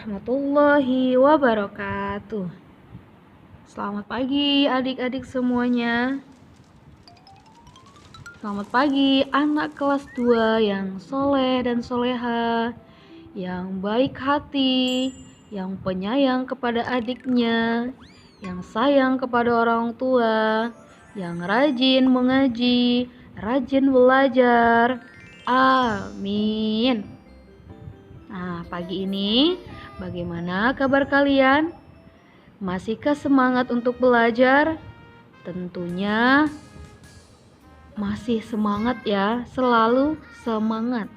warahmatullahi wabarakatuh. Selamat pagi adik-adik semuanya. Selamat pagi anak kelas 2 yang soleh dan soleha, yang baik hati, yang penyayang kepada adiknya, yang sayang kepada orang tua, yang rajin mengaji, rajin belajar. Amin. Nah, pagi ini bagaimana kabar kalian? Masihkah semangat untuk belajar? Tentunya masih semangat ya, selalu semangat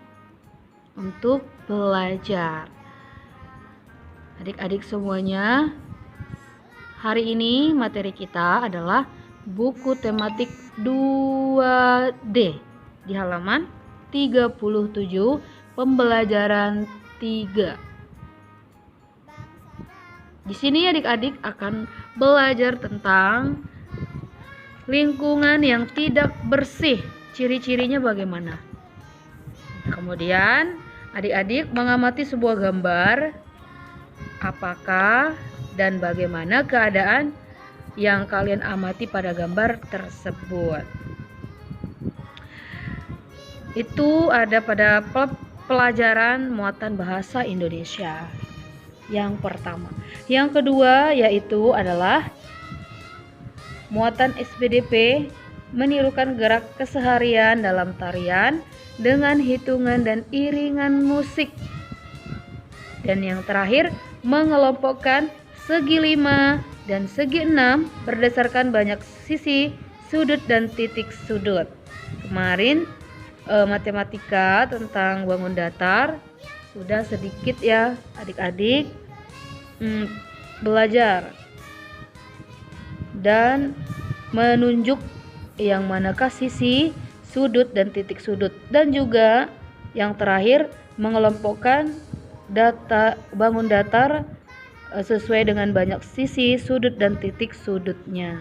untuk belajar. Adik-adik semuanya, hari ini materi kita adalah buku tematik 2D di halaman 37, pembelajaran 3. Di sini adik-adik akan belajar tentang lingkungan yang tidak bersih. Ciri-cirinya bagaimana? Kemudian adik-adik mengamati sebuah gambar. Apakah dan bagaimana keadaan yang kalian amati pada gambar tersebut? Itu ada pada pelajaran muatan bahasa Indonesia yang pertama. Yang kedua yaitu adalah muatan SPDP, menirukan gerak keseharian dalam tarian dengan hitungan dan iringan musik. Dan yang terakhir, mengelompokkan segi 5 dan segi 6 berdasarkan banyak sisi, sudut dan titik sudut. Kemarin matematika tentang bangun datar sudah sedikit ya adik-adik belajar dan menunjuk yang manakah sisi, sudut dan titik sudut, dan juga yang terakhir mengelompokkan data bangun datar sesuai dengan banyak sisi, sudut dan titik sudutnya.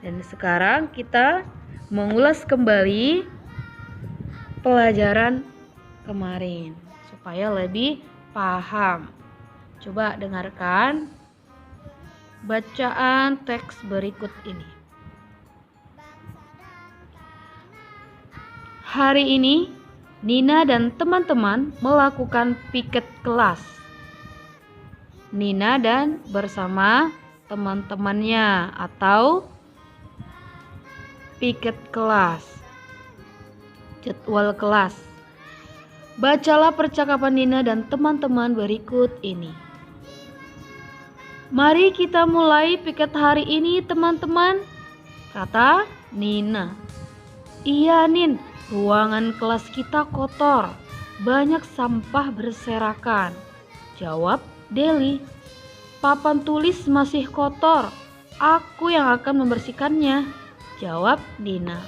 Dan sekarang kita mengulas kembali pelajaran kemarin supaya lebih paham. Coba dengarkan bacaan teks berikut ini. Hari ini Nina dan teman-teman melakukan piket kelas. Nina dan bersama teman-temannya atau piket kelas. Jadwal kelas. Bacalah percakapan Nina dan teman-teman berikut ini. Mari kita mulai piket hari ini teman-teman, kata Nina. Iya Nin, ruangan kelas kita kotor, banyak sampah berserakan, jawab Deli. Papan tulis masih kotor, aku yang akan membersihkannya, jawab Nina.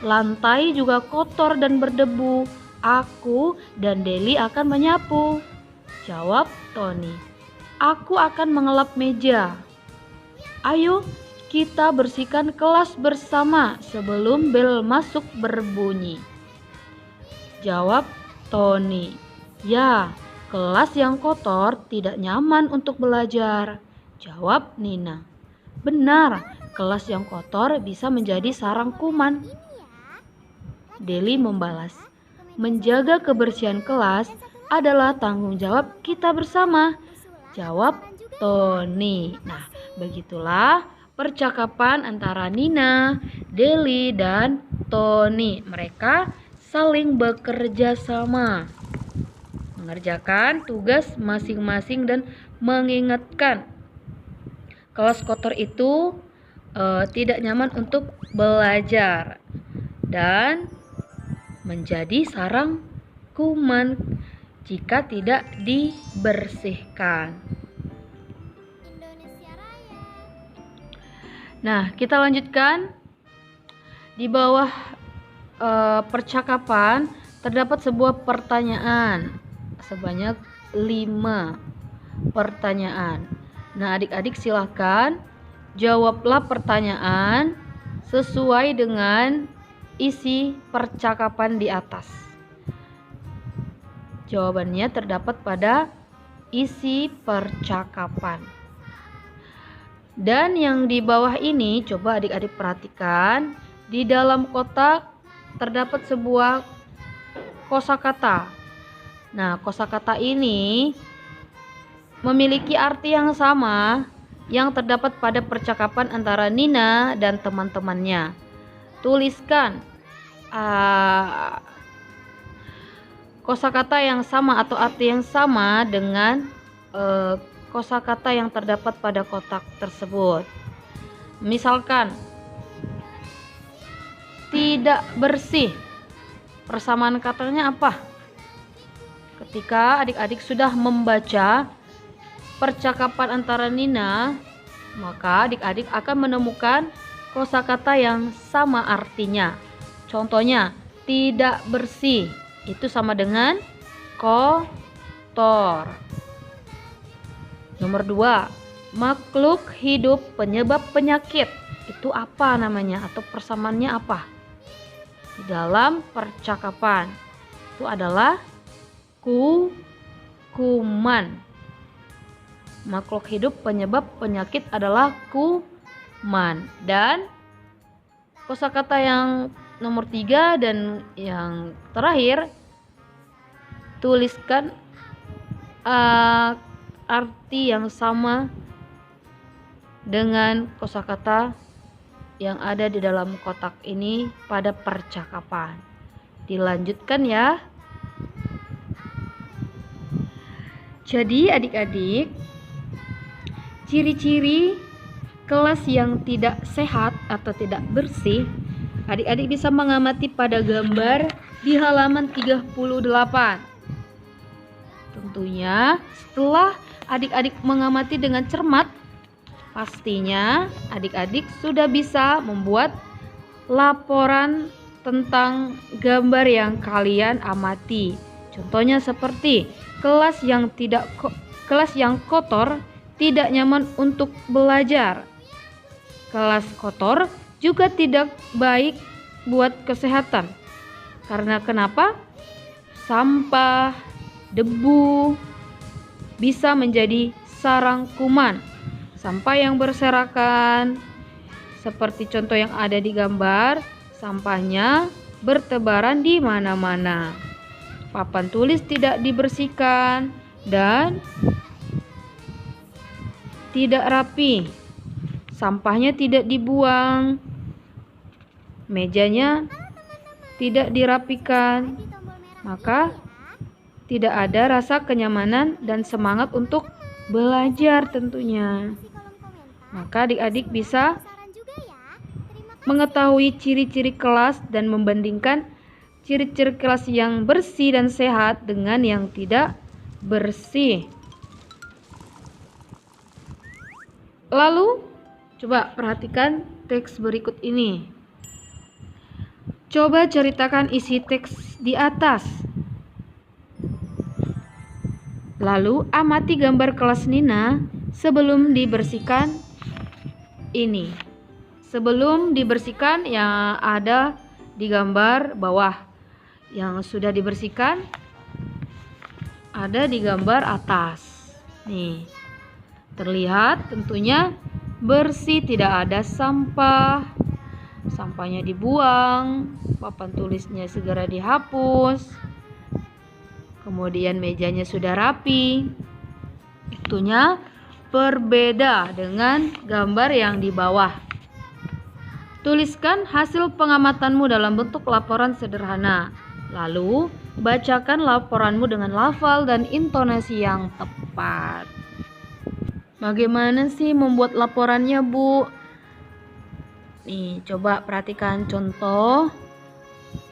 Lantai juga kotor dan berdebu, aku dan Deli akan menyapu, jawab Tony. Aku akan mengelap meja. Ayo kita bersihkan kelas bersama sebelum bel masuk berbunyi, jawab Tony. Ya, kelas yang kotor tidak nyaman untuk belajar, jawab Nina. Benar, kelas yang kotor bisa menjadi sarang kuman. Deli membalas, menjaga kebersihan kelas adalah tanggung jawab kita bersama, jawab Tony. Nah, begitulah percakapan antara Nina, Deli, dan Tony. Mereka saling bekerja sama, mengerjakan tugas masing-masing dan mengingatkan kelas kotor itu tidak nyaman untuk belajar dan menjadi sarang kuman jika tidak dibersihkan. Nah, kita lanjutkan. Di bawah percakapan terdapat sebuah pertanyaan sebanyak 5 pertanyaan. Nah, adik-adik silahkan jawablah pertanyaan sesuai dengan isi percakapan di atas. Jawabannya terdapat pada isi percakapan. Dan yang di bawah ini coba adik-adik perhatikan, di dalam kotak terdapat sebuah kosakata. Nah, kosakata ini memiliki arti yang sama yang terdapat pada percakapan antara Nina dan teman-temannya. Tuliskan kosakata yang sama atau arti yang sama dengan kosakata yang terdapat pada kotak tersebut. Misalkan tidak bersih, persamaan katanya apa? Ketika adik-adik sudah membaca percakapan antara Nina, maka adik-adik akan menemukan kosakata yang sama artinya. Contohnya, tidak bersih itu sama dengan kotor. Nomor 2, makhluk hidup penyebab penyakit. Itu apa namanya atau persamaannya apa? Di dalam percakapan itu adalah kuman. Makhluk hidup penyebab penyakit adalah kuman. Dan kosakata yang nomor 3 dan yang terakhir, tuliskan arti yang sama dengan kosakata yang ada di dalam kotak ini pada percakapan. Dilanjutkan ya. Jadi adik-adik, ciri-ciri kelas yang tidak sehat atau tidak bersih, adik-adik bisa mengamati pada gambar di halaman 38. Tentunya setelah adik-adik mengamati dengan cermat, pastinya adik-adik sudah bisa membuat laporan tentang gambar yang kalian amati. Contohnya seperti kelas yang kotor tidak nyaman untuk belajar. Kelas kotor juga tidak baik buat kesehatan. Karena kenapa? Sampah, debu bisa menjadi sarang kuman. Sampah yang berserakan, seperti contoh yang ada di gambar, sampahnya bertebaran di mana-mana. Papan tulis tidak dibersihkan dan tidak rapi. Sampahnya tidak dibuang. Mejanya tidak dirapikan. Maka tidak ada rasa kenyamanan dan semangat untuk belajar tentunya. Maka adik-adik bisa mengetahui ciri-ciri kelas dan membandingkan ciri-ciri kelas yang bersih dan sehat dengan yang tidak bersih. Lalu coba perhatikan teks berikut ini. Coba ceritakan isi teks di atas. Lalu amati gambar kelas Nina sebelum dibersihkan ini. Sebelum dibersihkan yang ada di gambar bawah. Yang sudah dibersihkan ada di gambar atas. Nih. Terlihat tentunya bersih, tidak ada sampah. Sampahnya dibuang, papan tulisnya segera dihapus. Kemudian mejanya sudah rapi. Itunya berbeda dengan gambar yang di bawah. Tuliskan hasil pengamatanmu dalam bentuk laporan sederhana. Lalu, bacakan laporanmu dengan lafal dan intonasi yang tepat. Bagaimana sih membuat laporannya, Bu? Nih, coba perhatikan contoh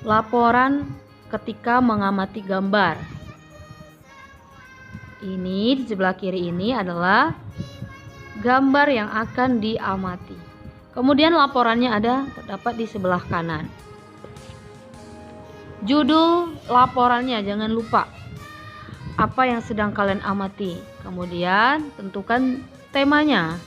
laporan ketika mengamati gambar. Ini di sebelah kiri ini adalah gambar yang akan diamati. Kemudian laporannya terdapat di sebelah kanan. Judul laporannya jangan lupa. Apa yang sedang kalian amati. Kemudian tentukan temanya.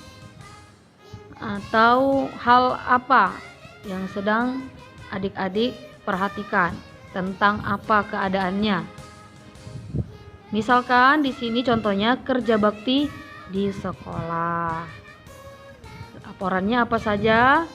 Atau hal apa yang sedang adik-adik perhatikan. Tentang apa keadaannya. Misalkan di sini contohnya kerja bakti di sekolah. Laporannya apa saja?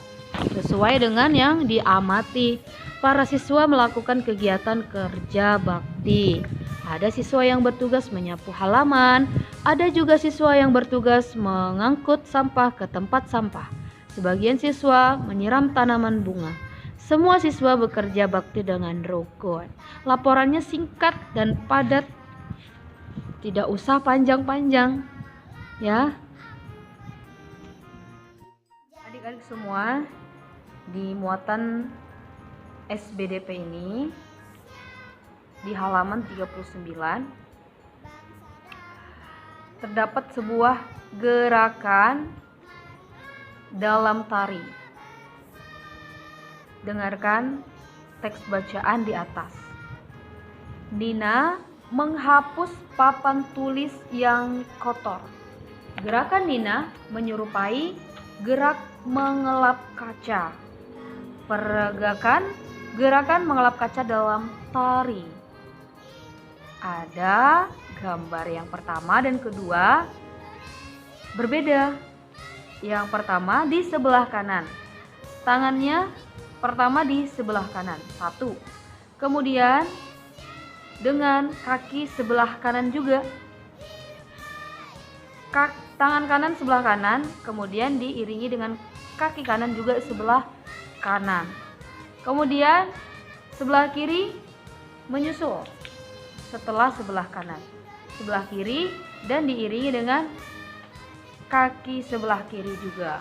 Sesuai dengan yang diamati. Para siswa melakukan kegiatan kerja bakti. Ada siswa yang bertugas menyapu halaman, ada juga siswa yang bertugas mengangkut sampah ke tempat sampah. Sebagian siswa menyiram tanaman bunga. Semua siswa bekerja bakti dengan rukun. Laporannya singkat dan padat. Tidak usah panjang-panjang, ya. Adik-adik semua, di muatan SBDP ini di halaman 39 terdapat sebuah gerakan dalam tari. Dengarkan teks bacaan di atas. Nina menghapus papan tulis yang kotor. Gerakan Nina menyerupai gerak mengelap kaca. Peragakan gerakan mengelap kaca dalam tari. Ada gambar yang pertama dan kedua berbeda. Yang pertama di sebelah kanan. Tangannya pertama di sebelah kanan. 1. Kemudian dengan kaki sebelah kanan juga. Tangan kanan sebelah kanan, kemudian diiringi dengan kaki kanan juga sebelah kanan. Kemudian sebelah kiri menyusul setelah sebelah kanan. Sebelah kiri dan diiringi dengan kaki sebelah kiri juga.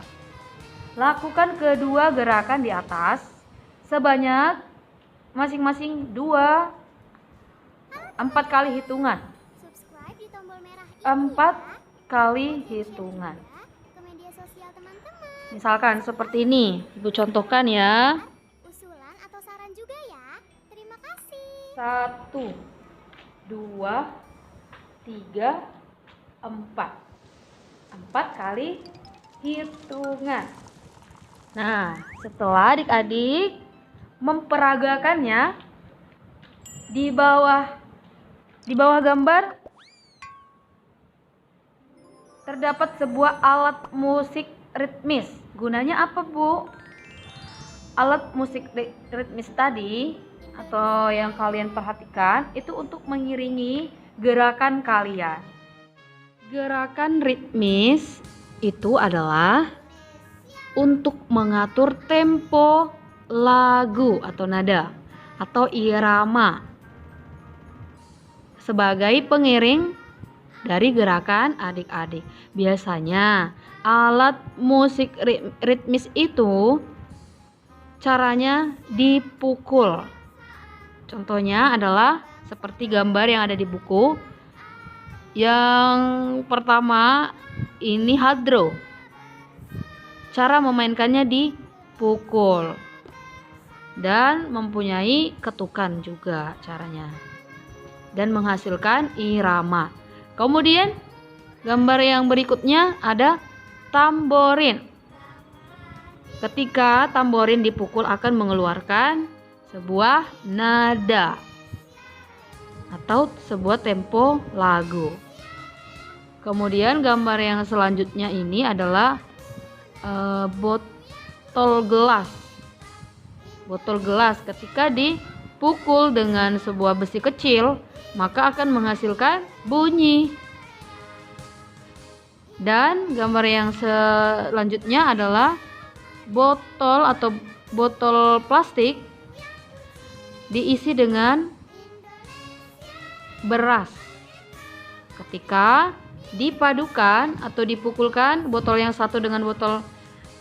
Lakukan kedua gerakan di atas sebanyak masing-masing 4 kali hitungan. 4 kali hitungan. Misalkan seperti ini, Ibu contohkan ya. Usulan atau saran juga ya. Terima kasih. 1, 2, 3, 4. 4 kali hitungan. Nah, setelah adik-adik memperagakannya, di bawah gambar terdapat sebuah alat musik ritmis. Gunanya apa, Bu? Alat musik ritmis tadi atau yang kalian perhatikan itu untuk mengiringi gerakan kalian. Gerakan ritmis itu adalah untuk mengatur tempo lagu atau nada atau irama sebagai pengiring dari gerakan adik-adik. Biasanya alat musik ritmis itu caranya dipukul. Contohnya adalah seperti gambar yang ada di buku. Yang pertama ini hadro. Cara memainkannya dipukul dan mempunyai ketukan juga caranya. Dan menghasilkan irama. Kemudian gambar yang berikutnya ada tamborin. Ketika tamborin dipukul akan mengeluarkan sebuah nada atau sebuah tempo lagu. Kemudian gambar yang selanjutnya ini adalah botol gelas. Botol gelas ketika dipukul dengan sebuah besi kecil maka akan menghasilkan bunyi. Dan gambar yang selanjutnya adalah botol atau botol plastik diisi dengan beras. Ketika dipadukan atau dipukulkan botol yang satu dengan botol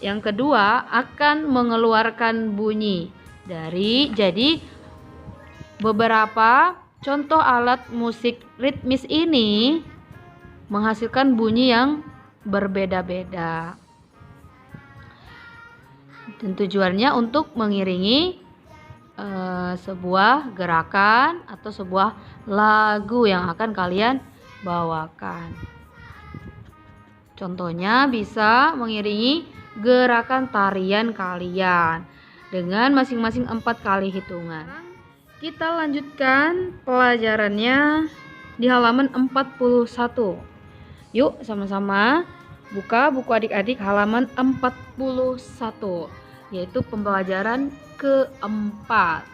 yang kedua akan mengeluarkan bunyi. Jadi beberapa contoh alat musik ritmis ini menghasilkan bunyi yang berbeda-beda. Dan tujuannya untuk mengiringi sebuah gerakan atau sebuah lagu yang akan kalian bawakan. Contohnya bisa mengiringi gerakan tarian kalian dengan masing-masing 4 kali hitungan. Kita lanjutkan pelajarannya di halaman 41. Yuk sama-sama buka buku adik-adik halaman 41, yaitu pembelajaran keempat.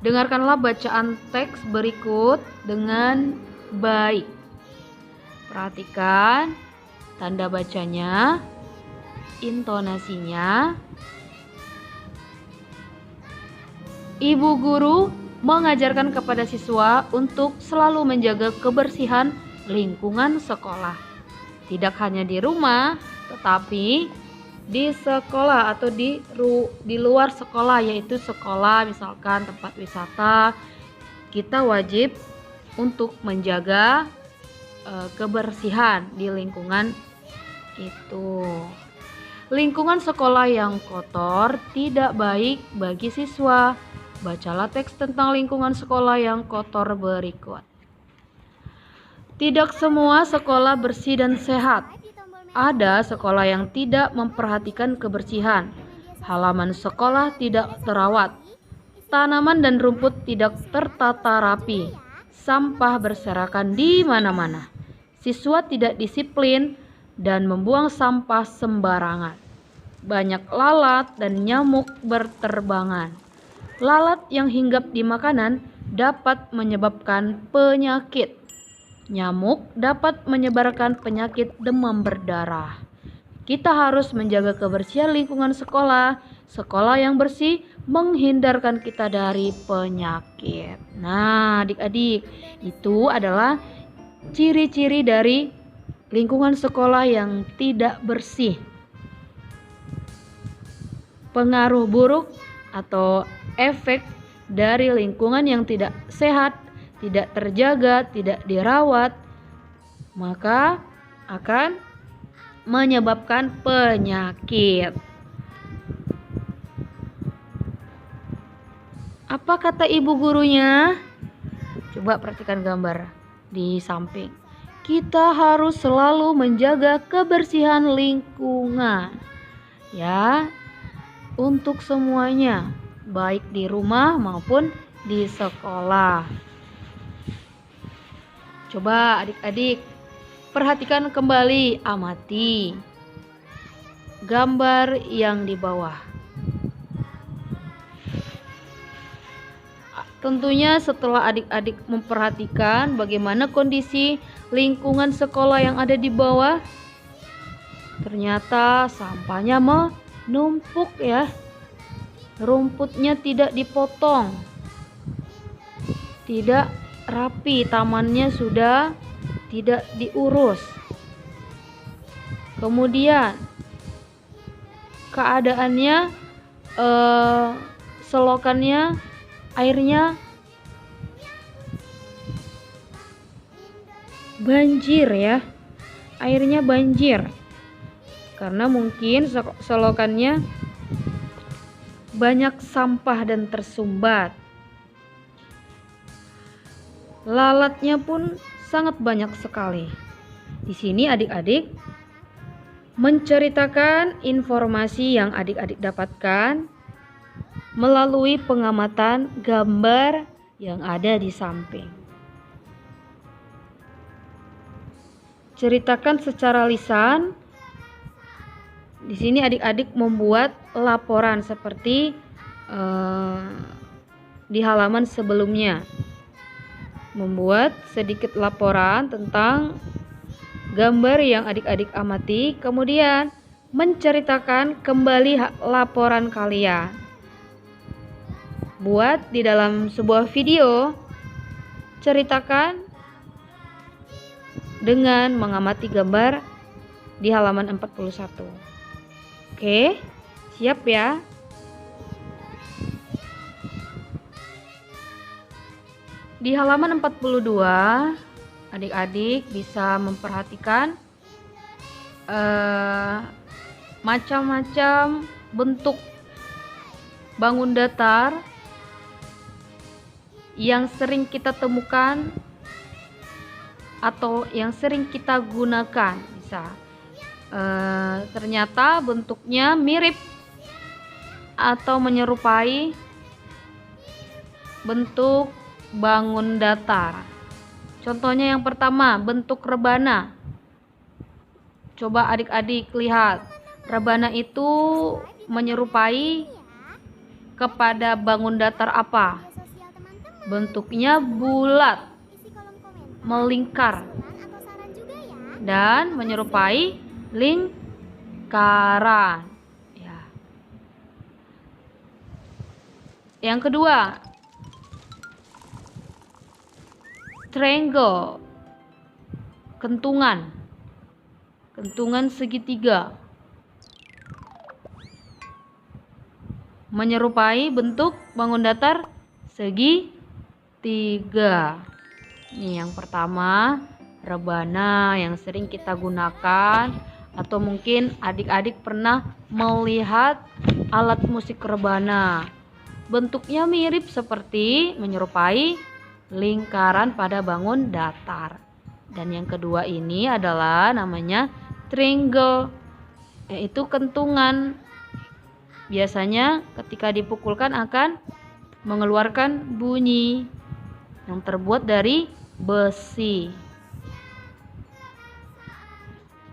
Dengarkanlah bacaan teks berikut dengan baik. Perhatikan tanda bacanya, intonasinya. Ibu guru mengajarkan kepada siswa untuk selalu menjaga kebersihan lingkungan sekolah. Tidak hanya di rumah, tetapi di sekolah atau di luar sekolah, yaitu sekolah misalkan tempat wisata. Kita wajib untuk menjaga kebersihan di lingkungan itu. Lingkungan sekolah yang kotor tidak baik bagi siswa. Bacalah teks tentang lingkungan sekolah yang kotor berikut. Tidak semua sekolah bersih dan sehat. Ada sekolah yang tidak memperhatikan kebersihan. Halaman sekolah tidak terawat. Tanaman dan rumput tidak tertata rapi. Sampah berserakan di mana-mana. Siswa tidak disiplin dan membuang sampah sembarangan. Banyak lalat dan nyamuk berterbangan. Lalat yang hinggap di makanan dapat menyebabkan penyakit. Nyamuk dapat menyebarkan penyakit demam berdarah. Kita harus menjaga kebersihan lingkungan sekolah. Sekolah yang bersih menghindarkan kita dari penyakit. Nah, adik-adik, itu adalah ciri-ciri dari lingkungan sekolah yang tidak bersih. Pengaruh buruk atau efek dari lingkungan yang tidak sehat, tidak terjaga, tidak dirawat, maka akan menyebabkan penyakit. Apa kata ibu gurunya? Coba perhatikan gambar di samping. Kita harus selalu menjaga kebersihan lingkungan. Ya, untuk semuanya, baik di rumah maupun di sekolah. Coba adik-adik perhatikan kembali, amati gambar yang di bawah. Tentunya setelah adik-adik memperhatikan bagaimana kondisi lingkungan sekolah yang ada di bawah, ternyata sampahnya menumpuk ya. Rumputnya tidak dipotong, tidak rapi, tamannya sudah tidak diurus. Kemudian keadaannya selokannya airnya banjir ya. Airnya banjir karena mungkin selokannya banyak sampah dan tersumbat. Lalatnya pun sangat banyak sekali. Di sini adik-adik menceritakan informasi yang adik-adik dapatkan melalui pengamatan gambar yang ada di samping. Ceritakan secara lisan. Di sini adik-adik membuat laporan seperti di halaman sebelumnya. Membuat sedikit laporan tentang gambar yang adik-adik amati, kemudian menceritakan kembali laporan kalian. Buat di dalam sebuah video, ceritakan dengan mengamati gambar di halaman 41. Oke, siap ya? Di halaman 42, adik-adik bisa memperhatikan macam-macam bentuk bangun datar yang sering kita temukan atau yang sering kita gunakan. Bisa ternyata bentuknya mirip atau menyerupai bentuk bangun datar. Contohnya yang pertama, bentuk rebana. Coba adik-adik lihat. Rebana itu menyerupai kepada bangun datar apa? Media sosial teman-teman. Bentuknya bulat, Isi kolom komentar. melingkar, Usulan atau saran juga ya. dan menyerupai lingkaran. Ya. Yang kedua, triangle, kentungan, kentungan segitiga, menyerupai bentuk bangun datar segitiga. Ini yang pertama, rebana yang sering kita gunakan, atau mungkin adik-adik pernah melihat alat musik rebana. Bentuknya mirip seperti menyerupai lingkaran pada bangun datar. Dan yang kedua ini adalah namanya triangle, yaitu kentungan. Biasanya ketika dipukulkan akan mengeluarkan bunyi yang terbuat dari besi.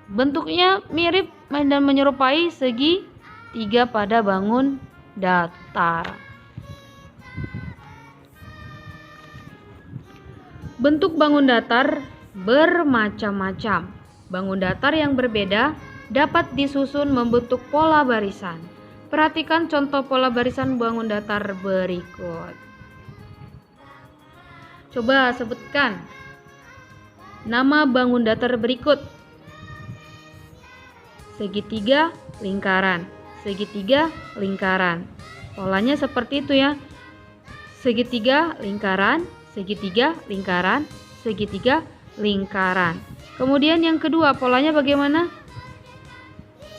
Bentuknya mirip dan menyerupai segitiga pada bangun datar. Bentuk bangun datar bermacam-macam. Bangun datar yang berbeda dapat disusun membentuk pola barisan. Perhatikan contoh pola barisan bangun datar berikut. Coba sebutkan nama bangun datar berikut. Segitiga, lingkaran. Segitiga, lingkaran. Polanya seperti itu ya. Segitiga, lingkaran. Segitiga, lingkaran. Segitiga, lingkaran. Kemudian yang kedua, polanya bagaimana?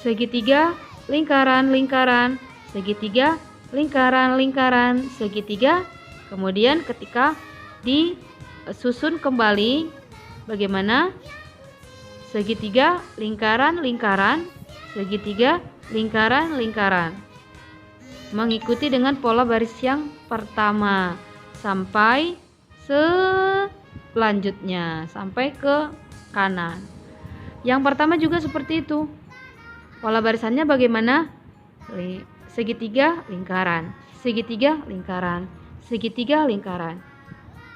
Segitiga, lingkaran, lingkaran, segitiga, lingkaran, lingkaran, segitiga. Kemudian ketika disusun kembali, bagaimana? Segitiga, lingkaran, lingkaran, segitiga, lingkaran, lingkaran. Mengikuti dengan pola baris yang pertama sampai selanjutnya, sampai ke kanan. Yang pertama juga seperti itu. Pola barisannya bagaimana? Segitiga, lingkaran, segitiga, lingkaran, segitiga, lingkaran.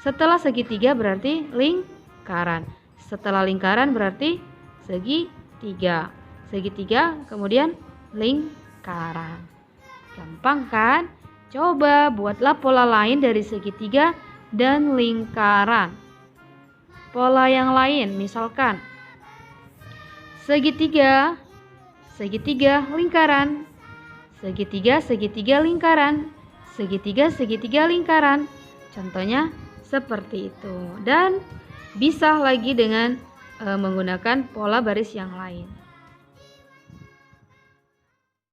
Setelah segitiga berarti lingkaran. Setelah lingkaran berarti segitiga. Segitiga, kemudian lingkaran. Gampang kan? Coba buatlah pola lain dari segitiga dan lingkaran. Pola yang lain, misalkan segitiga, segitiga, lingkaran, segitiga, segitiga, lingkaran, segitiga, segitiga, lingkaran. Contohnya seperti itu. Dan bisa lagi dengan menggunakan pola baris yang lain.